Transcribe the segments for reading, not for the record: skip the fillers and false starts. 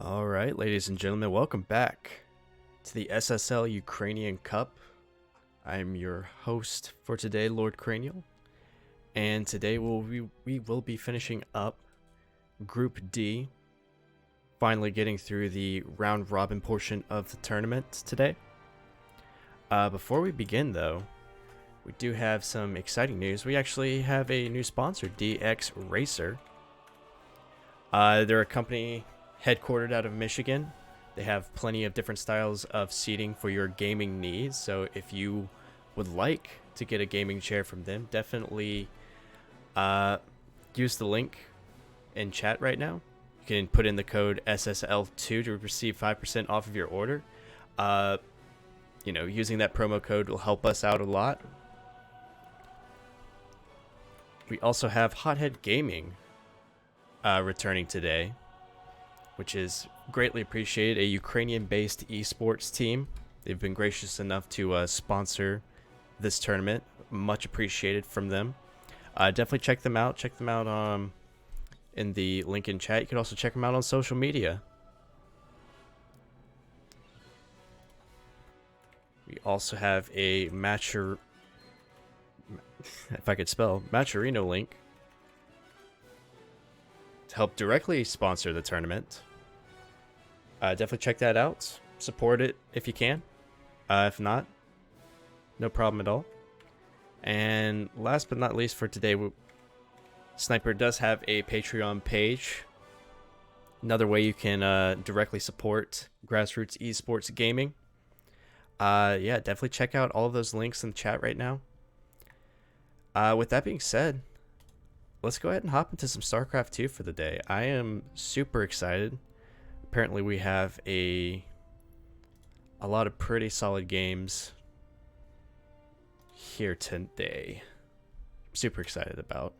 All right, ladies and gentlemen, welcome back to the SSL Ukrainian Cup. I'm your host for today, Lord Cranial, and today we will be finishing up Group D, finally getting through the round robin portion of the tournament today. Before we begin, though, we do have some exciting news. We actually have a new sponsor, DXRacer. They're a company headquartered out of Michigan. They have plenty of different styles of seating for your gaming needs. So if you would like to get a gaming chair from them, definitely use the link in chat right now. You can put in the code SSL2 to receive 5% off of your order. Using that promo code will help us out a lot. We also have Hothead Gaming returning today, which is greatly appreciated. A Ukrainian-based esports team. They've been gracious enough to sponsor this tournament. Much appreciated from them. Definitely check them out. Check them out in the link in chat. You can also check them out on social media. We also have a Matcherino link to help directly sponsor the tournament. Definitely check that out. Support it if you can. If not, no problem at all. And last but not least for today, Sniper does have a Patreon page. Another way you can directly support grassroots esports gaming. Definitely check out all of those links in the chat right now. With that being said, let's go ahead and hop into some StarCraft 2 for the day. I am super excited. Apparently we have a lot of pretty solid games here today. I'm super excited about.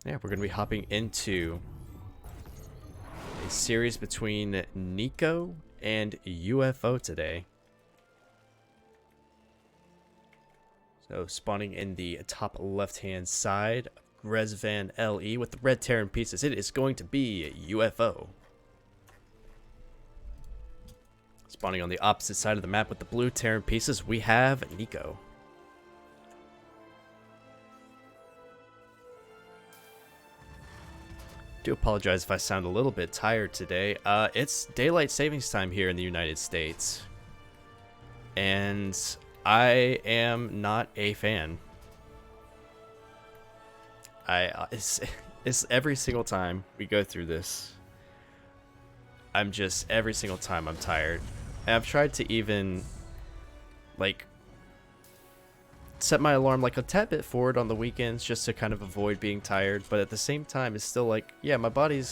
Yeah, we're going to be hopping into a series between Nico and UFO today. So spawning in the top left-hand side, Resvan LE with the red Terran pieces. It is going to be UFO. Spawning on the opposite side of the map with the blue Terran pieces, we have Nico. Do apologize if I sound a little bit tired today. It's daylight savings time here in the United States, and I am not a fan. It's every single time we go through this, every single time I'm tired. And I've tried to even set my alarm a tad bit forward on the weekends just to kind of avoid being tired, but at the same time it's still my body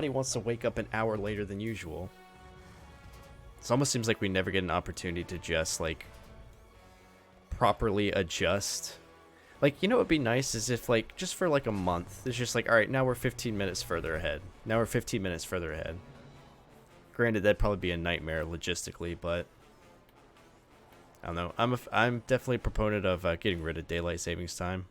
wants to wake up an hour later than usual. It almost seems like we never get an opportunity to just properly adjust. What would be nice is if just for a month it's just all right, now we're 15 minutes further ahead. Granted, that'd probably be a nightmare logistically, but I don't know. I'm definitely a proponent of getting rid of daylight savings time.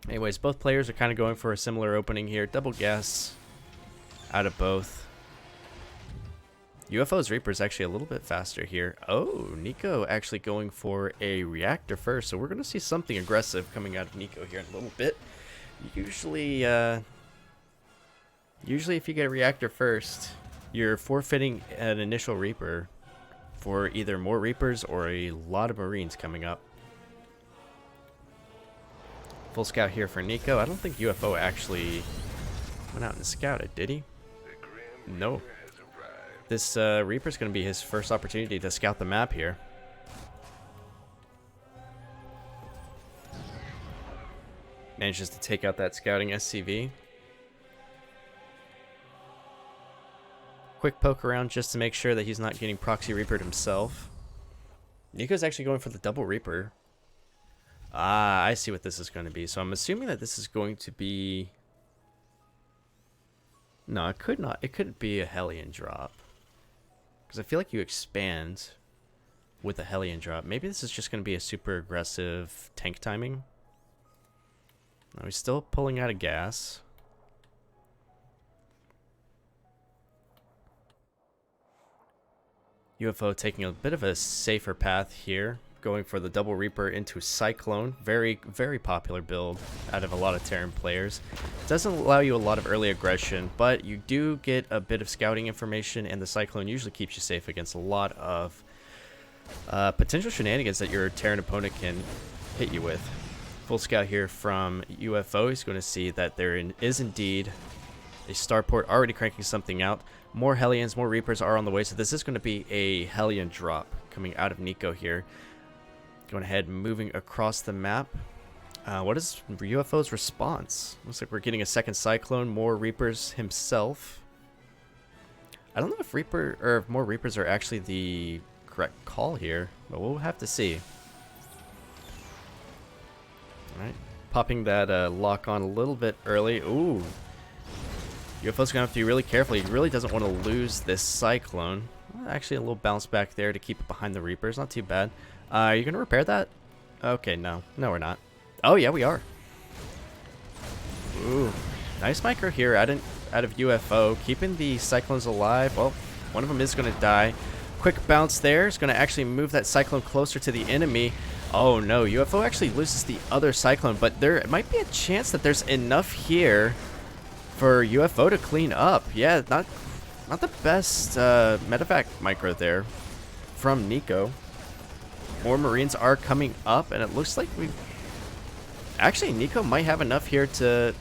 Anyways, both players are kind of going for a similar opening here. Double gas out of both. UFO's Reaper is actually a little bit faster here. Oh, Nico actually going for a reactor first. So we're going to see something aggressive coming out of Nico here in a little bit. Usually if you get a reactor first, you're forfeiting an initial Reaper for either more Reapers or a lot of Marines coming up. Full scout here for Nico. I don't think UFO actually went out and scouted, did he? No. This Reaper's going to be his first opportunity to scout the map here. Manages to take out that scouting SCV. Quick poke around just to make sure that he's not getting proxy Reapered himself. Nico's actually going for the double Reaper. Ah, I see what this is going to be. So I'm assuming that this is going to be... No, it could not. It couldn't be a Hellion drop. Because I feel like you expand with a Hellion drop. Maybe this is just going to be a super aggressive tank timing. Now he's still pulling out of gas. UFO taking a bit of a safer path here, going for the Double Reaper into Cyclone. Very, very popular build out of a lot of Terran players. Doesn't allow you a lot of early aggression, but you do get a bit of scouting information, and the Cyclone usually keeps you safe against a lot of potential shenanigans that your Terran opponent can hit you with. Full scout here from UFO. He's going to see that there is indeed a starport already cranking something out. More Hellions, more Reapers are on the way, so this is going to be a Hellion drop coming out of Nico here. Going ahead, moving across the map. What is UFO's response? Looks like we're getting a second Cyclone, more Reapers himself. I don't know if more Reapers are actually the correct call here, but we'll have to see. Alright, popping that lock on a little bit early. Ooh. UFO's gonna have to be really careful. He really doesn't want to lose this Cyclone. Actually, a little bounce back there to keep it behind the Reapers. Not too bad. Are you gonna repair that? Okay, no. No, we're not. Oh, yeah, we are. Ooh. Nice micro here out of UFO. Keeping the Cyclones alive. Well, one of them is gonna die. Quick bounce there. It's gonna actually move that Cyclone closer to the enemy. Oh, no. UFO actually loses the other Cyclone, but there might be a chance that there's enough here for UFO to clean up. Yeah, not the best medevac micro there from Nico. More Marines are coming up, and it looks like actually, Nico might have enough here to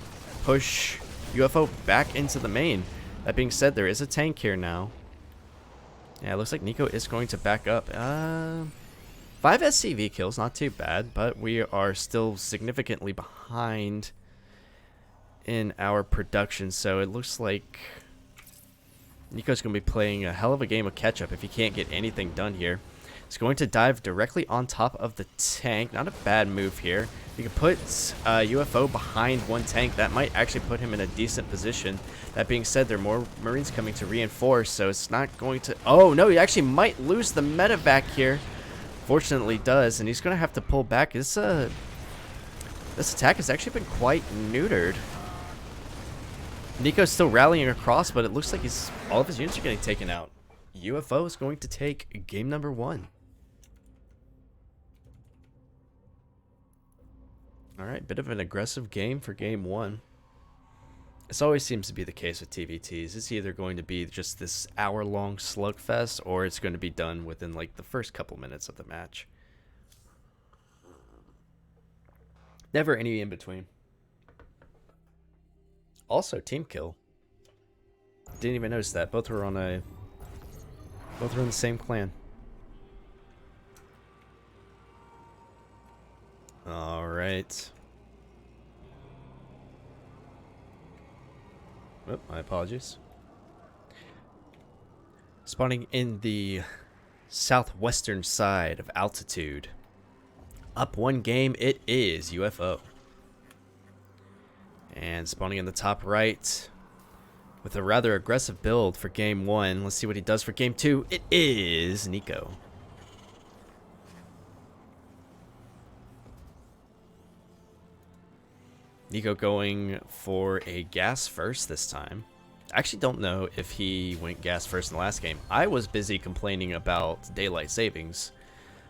push UFO back into the main. That being said, there is a tank here now. Yeah, it looks like Nico is going to back up. 5 SCV kills, not too bad, but we are still significantly behind in our production, so it looks like Nico's going to be playing a hell of a game of catch-up if he can't get anything done here. He's going to dive directly on top of the tank. Not a bad move here. You can put UFO behind one tank. That might actually put him in a decent position. That being said, there are more Marines coming to reinforce, so it's not going to... Oh, no, he actually might lose the medevac here. Fortunately does, and he's going to have to pull back. This attack has actually been quite neutered. Nico's still rallying across, but it looks like all of his units are getting taken out. UFO is going to take game number 1. Alright, bit of an aggressive game for game 1. This always seems to be the case with TVTs. It's either going to be just this hour-long slugfest, or it's going to be done within like the first couple minutes of the match. Never any in between. Also, team kill. Didn't even notice that. Both were in the same clan. All right. Oh, my apologies. Spawning in the southwestern side of altitude. Up 1 game, it is UFO. And spawning in the top right with a rather aggressive build for game 1. Let's see what he does for game 2. It is Nico. Nico going for a gas first this time. I actually don't know if he went gas first in the last game. I was busy complaining about daylight savings,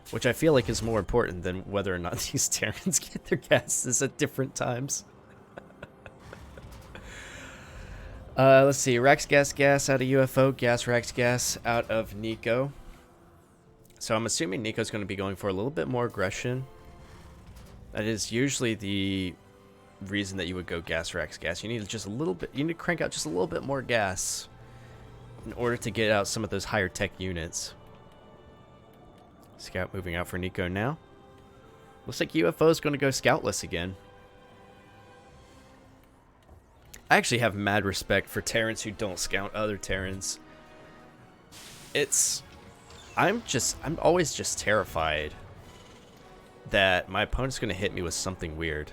which I feel like is more important than whether or not these Terrans get their gases at different times. Let's see. Rax gas out of UFO. Rax gas out of Nico. So I'm assuming Nico's going to be going for a little bit more aggression. That is usually the reason that you would go Rax gas. You need just a little bit. You need to crank out just a little bit more gas in order to get out some of those higher tech units. Scout moving out for Nico now. Looks like UFO is going to go scoutless again. I actually have mad respect for Terrans who don't scout other Terrans. I'm always just terrified that my opponent's going to hit me with something weird.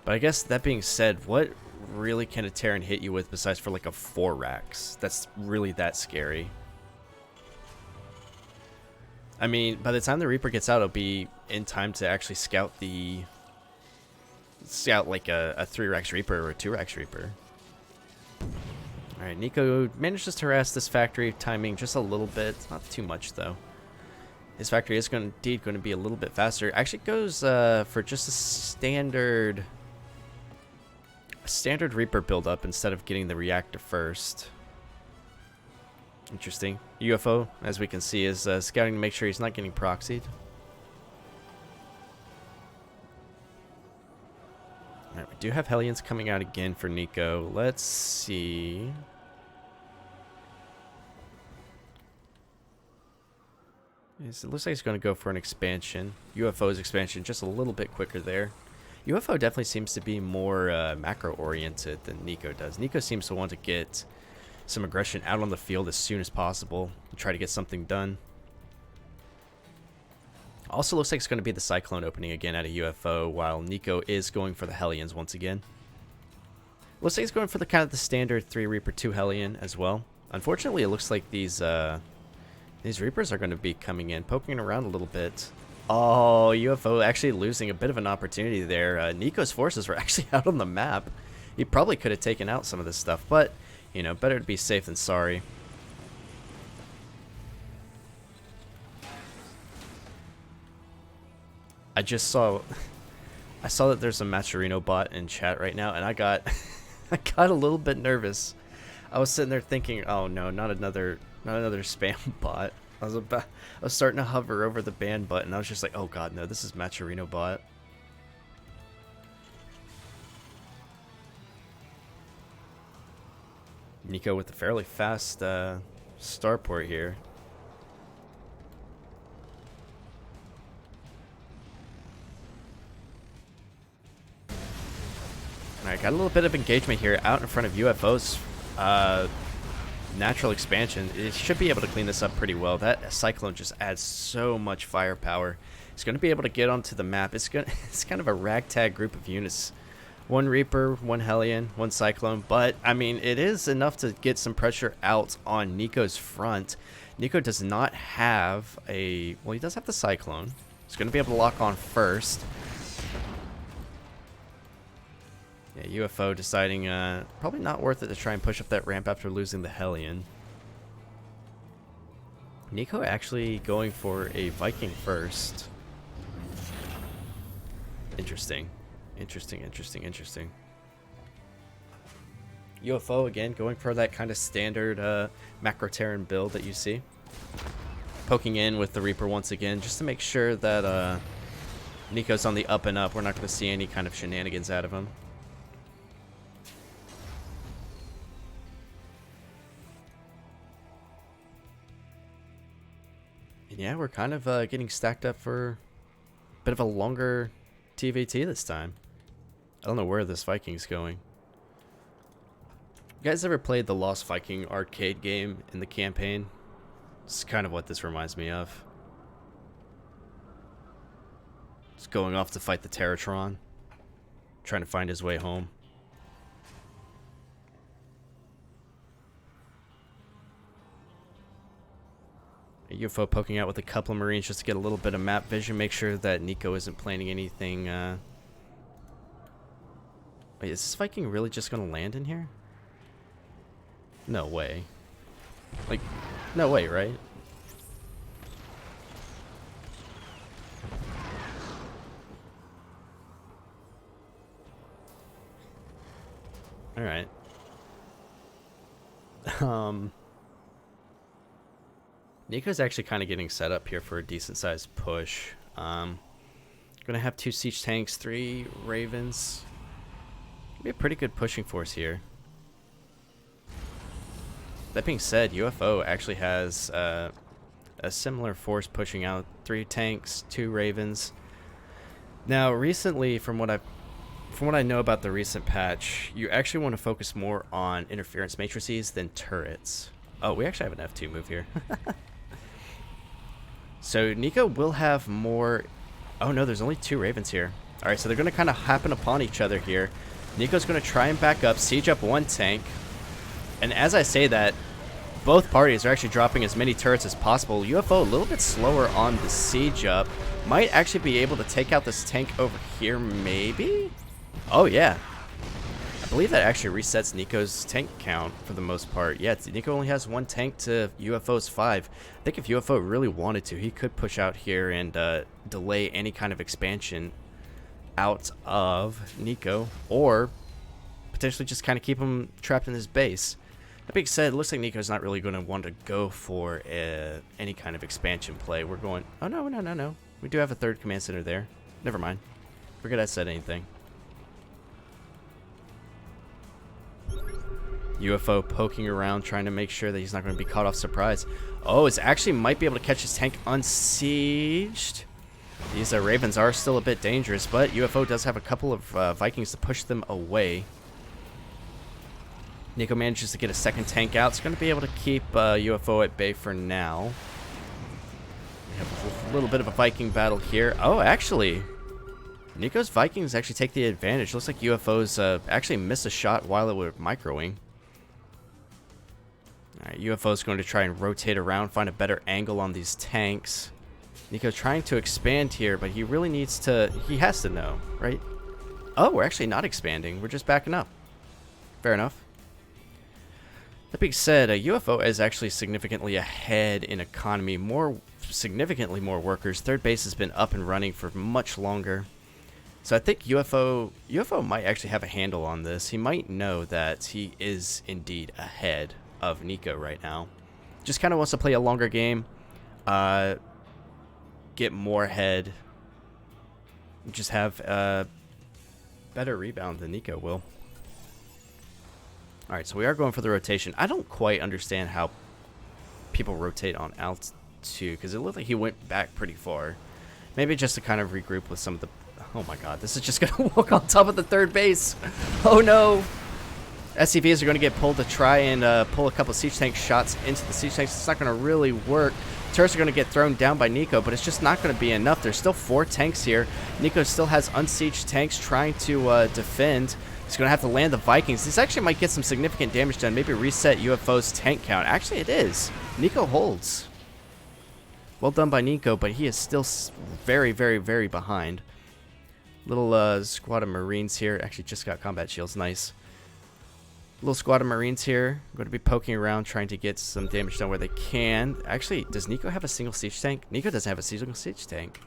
But I guess that being said, what really can a Terran hit you with besides for like a 4 Rax? That's really that scary. I mean, by the time the Reaper gets out, it'll be in time to actually scout the scout like a 3-Rex Reaper or a 2-Rex Reaper. Alright, Nico manages to harass this factory, timing just a little bit. Not too much, though. His factory is indeed going to be a little bit faster. Actually goes for just a standard Reaper build-up instead of getting the reactor first. Interesting. UFO, as we can see, is scouting to make sure he's not getting proxied. Alright, we do have Hellions coming out again for Nico. Let's see. Yes, it looks like he's going to go for an expansion. UFO's expansion just a little bit quicker there. UFO definitely seems to be more macro-oriented than Nico does. Nico seems to want to get some aggression out on the field as soon as possible and try to get something done. Also looks like it's going to be the Cyclone opening again at a UFO, while Nico is going for the Hellions once again. Looks like he's going for the kind of the standard 3 Reaper 2 Hellion as well. Unfortunately, it looks like these Reapers are going to be coming in, poking around a little bit. Oh, UFO actually losing a bit of an opportunity there. Nico's forces were actually out on the map. He probably could have taken out some of this stuff, but, you know, better to be safe than sorry. I saw that there's a Macherino bot in chat right now, and I got a little bit nervous. I was sitting there thinking, oh no, not another spam bot. I was starting to hover over the ban button. I was just like, oh god, no, this is Macherino bot. Nico with a fairly fast starport here. Alright, got a little bit of engagement here out in front of UFO's natural expansion. It should be able to clean this up pretty well. That Cyclone just adds so much firepower. It's going to be able to get onto the map. It's kind of a ragtag group of units. 1 Reaper, 1 Hellion, 1 Cyclone. But, I mean, it is enough to get some pressure out on Nico's front. Nico does not have a... Well, he does have the Cyclone. He's going to be able to lock on first. Yeah, UFO deciding probably not worth it to try and push up that ramp after losing the Hellion. Nico actually going for a Viking first. Interesting. Interesting. UFO again going for that kind of standard macro Terran build that you see. Poking in with the Reaper once again just to make sure that Nico's on the up and up. We're not going to see any kind of shenanigans out of him. Yeah, we're kind of getting stacked up for a bit of a longer TVT this time. I don't know where this Viking's going. You guys ever played the Lost Viking arcade game in the campaign? It's kind of what this reminds me of. Just going off to fight the Terratron. Trying to find his way home. A UFO poking out with a couple of Marines just to get a little bit of map vision. Make sure that Nico isn't planning anything. Wait, is this Viking really just going to land in here? No way. Like, no way, right? Alright. Nico's actually kind of getting set up here for a decent sized push. Gonna have 2 siege tanks, 3 ravens. Be a pretty good pushing force here. That being said, UFO actually has a similar force pushing out 3 tanks, 2 ravens. Now, recently, from what I know about the recent patch, you actually want to focus more on interference matrices than turrets. Oh, we actually have an F2 move here. So Nico will have more... Oh no, there's only 2 ravens here. Alright, so they're going to kind of happen upon each other here. Nico's going to try and back up, siege up 1 tank. And as I say that, both parties are actually dropping as many turrets as possible. UFO a little bit slower on the siege up. Might actually be able to take out this tank over here, maybe? Oh, yeah. I believe that actually resets Nico's tank count for the most part. Yeah, Nico only has 1 tank to UFO's 5. I think if UFO really wanted to, he could push out here and delay any kind of expansion out of Nico, or potentially just kind of keep him trapped in his base. That being said, it looks like Nico's not really going to want to go for any kind of expansion play. We're going... Oh, no, no, no, no. We do have a 3rd command center there. Never mind. Forget I said anything. UFO poking around, trying to make sure that he's not going to be caught off surprise. Oh, it's actually might be able to catch his tank unsieged. These Ravens are still a bit dangerous, but UFO does have a couple of Vikings to push them away. Nico manages to get a 2nd tank out. It's going to be able to keep UFO at bay for now. We have a little bit of a Viking battle here. Oh, actually, Nico's Vikings actually take the advantage. Looks like UFO's actually miss a shot while it was microwing. Alright, UFO's going to try and rotate around, find a better angle on these tanks. Nico trying to expand here, but he really needs to... He has to know, right? Oh, we're actually not expanding. We're just backing up. Fair enough. That being said, UFO is actually significantly ahead in economy. Significantly more workers. 3rd base has been up and running for much longer. So I think UFO might actually have a handle on this. He might know that he is indeed ahead of Nico right now. Just kind of wants to play a longer game. Get more ahead. Just have better rebound than Nico will. Alright, so we are going for the rotation. I don't quite understand how people rotate on altitude, because it looked like he went back pretty far. Maybe just to kind of regroup with some of the... Oh my god, this is just going to walk on top of the 3rd base. Oh no! SCVs are going to get pulled to try and pull a couple siege tank shots into the siege tanks. It's not going to really work. Turrets are going to get thrown down by Nico, but it's just not going to be enough. There's still 4 tanks here. Nico still has unsieged tanks trying to defend. He's going to have to land the Vikings. This actually might get some significant damage done. Maybe reset UFO's tank count. Actually, it is. Nico holds. Well done by Nico, but he is still very, very, very behind. Little squad of Marines here. Actually, just got combat shields. Nice. Little squad of Marines here. I'm going to be poking around, trying to get some damage done where they can. Actually, does Nico have a single siege tank? Nico doesn't have a single siege tank.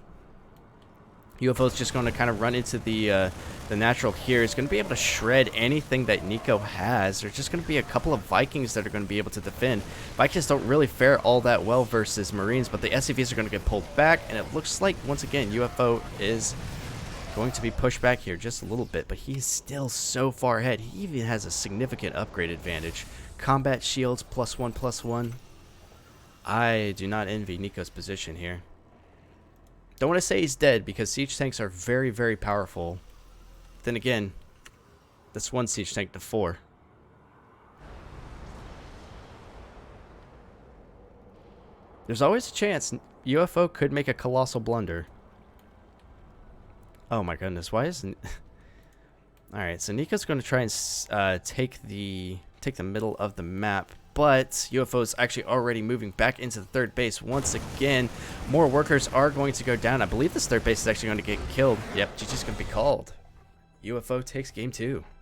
UFO's just going to kind of run into the natural here. He's going to be able to shred anything that Nico has. There's just going to be a couple of Vikings that are going to be able to defend. Vikings don't really fare all that well versus Marines, but the SCVs are going to get pulled back, and it looks like, once again, UFO is going to be pushed back here just a little bit, but he's still so far ahead. He even has a significant upgrade advantage. Combat shields +1/+1. I do not envy Nico's position here. Don't want to say he's dead, because siege tanks are very, very powerful. Then again, that's 1 siege tank to 4. There's always a chance UFO could make a colossal blunder. Oh my goodness, why isn't... Alright, so Nico's going to try and take the middle of the map, but UFO is actually already moving back into the 3rd base once again. More workers are going to go down. I believe this 3rd base is actually going to get killed. Yep, GG's going to be called. UFO takes game 2.